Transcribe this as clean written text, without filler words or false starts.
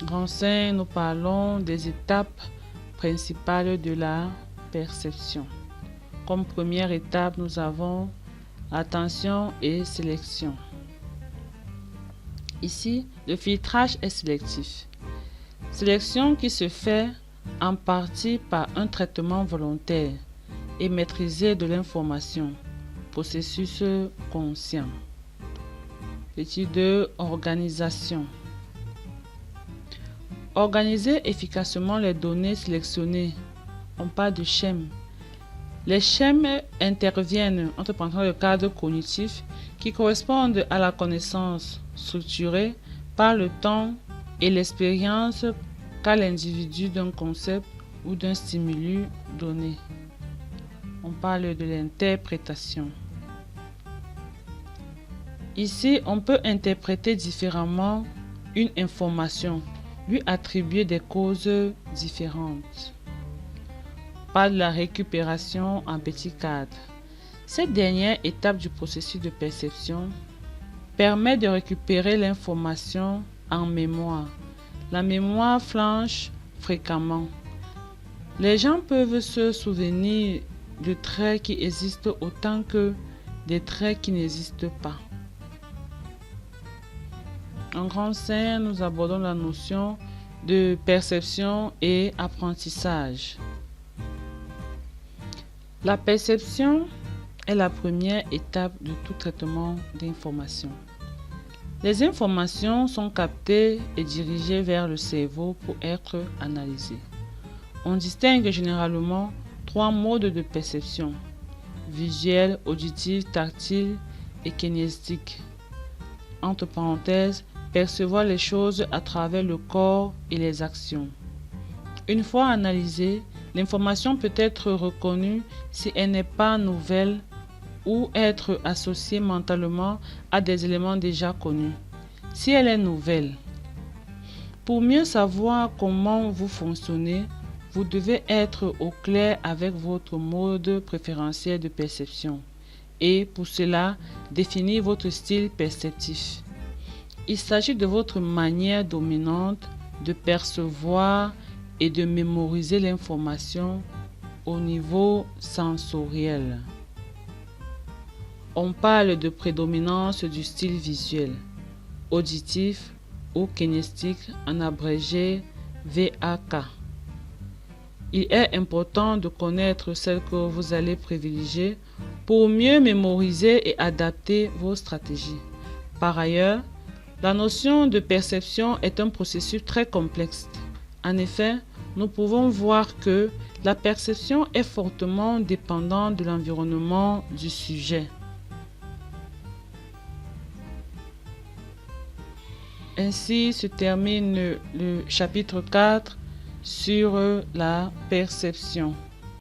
Renseigne, nous parlons des étapes principales de la perception. Comme première étape, nous avons attention et sélection. Ici, le filtrage est sélectif. Sélection qui se fait en partie par un traitement volontaire et maîtrisé de l'information, processus conscient. Petit 2, organisation. Organiser efficacement les données sélectionnées. On parle de schèmes. Les schèmes interviennent entre parenthèses le cadre cognitif qui correspondent à la connaissance structurée par le temps et l'expérience qu'a l'individu d'un concept ou d'un stimulus donné. On parle de l'interprétation. Ici, on peut interpréter différemment une information, lui attribuer des causes différentes. On parle de la récupération en petit cadre. Cette dernière étape du processus de perception permet de récupérer l'information en mémoire. La mémoire flanche fréquemment. Les gens peuvent se souvenir de traits qui existent autant que des traits qui n'existent pas. En grande scène, nous abordons la notion de perception et apprentissage. La perception est la première étape de tout traitement d'information. Les informations sont captées et dirigées vers le cerveau pour être analysées. On distingue généralement 3 modes de perception: visuel, auditif, tactile et kinesthésique. Entre parenthèses, percevoir les choses à travers le corps et les actions. Une fois analysée, l'information peut être reconnue si elle n'est pas nouvelle ou être associée mentalement à des éléments déjà connus. Si elle est nouvelle, pour mieux savoir comment vous fonctionnez, vous devez être au clair avec votre mode préférentiel de perception et pour cela définir votre style perceptif. Il s'agit de votre manière dominante de percevoir et de mémoriser l'information au niveau sensoriel. On parle de prédominance du style visuel, auditif ou kinesthésique, en abrégé VAK. Il est important de connaître celle que vous allez privilégier pour mieux mémoriser et adapter vos stratégies. Par ailleurs, la notion de perception est un processus très complexe. En effet, nous pouvons voir que la perception est fortement dépendante de l'environnement du sujet. Ainsi se termine le chapitre 4 sur la perception.